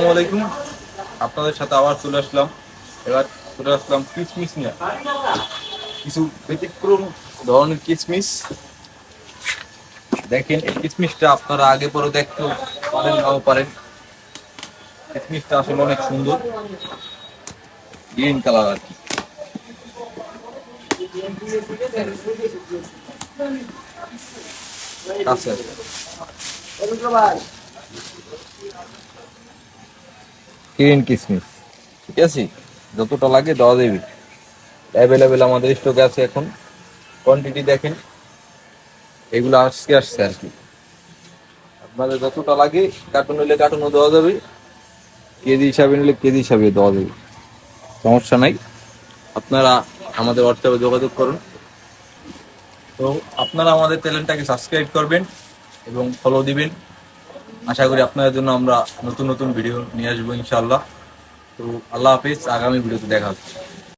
আসসালামু আলাইকুম। আপনাদের সাথে আবার চলে আসলাম। এবার চলে আসলাম কিসমিস নিয়ে। কিছু ব্যতিক্রম ধরনের কিসমিস। দেখেন এই কিসমিসটা আপনারা আগে পরে দেখতেও পারেন নাও পারেন। কিসমিসটা আসলে অনেক সুন্দর, গ্রিন কালার আর কি। কাছে আছে। গ্রিন কিসমিস, ঠিক আছে, যতটা লাগে দেওয়া দেবে। অ্যাভেলেবেল আমাদের স্টকে আছে এখন। কোয়ান্টিটি দেখেন, এগুলো আজকে আসছে আর কি। আপনাদের যতটা লাগে কার্টুন নিলে কার্টুনও দেওয়া যাবে, কেজি হিসাবে নিলে কেজি হিসাবে দেওয়া যাবে, সমস্যা নাই। আপনারা আমাদের হোয়াটসঅ্যাপে যোগাযোগ করুন। তো আপনারা আমাদের চ্যানেলটাকে সাবস্ক্রাইব করবেন এবং ফলো দিবেন। আশা করি আপনাদের জন্য আমরা নতুন নতুন ভিডিও নিয়ে আসবো ইনশাআল্লাহ। তো আল্লাহ হাফিজ, আগামী ভিডিওতে দেখা হচ্ছে।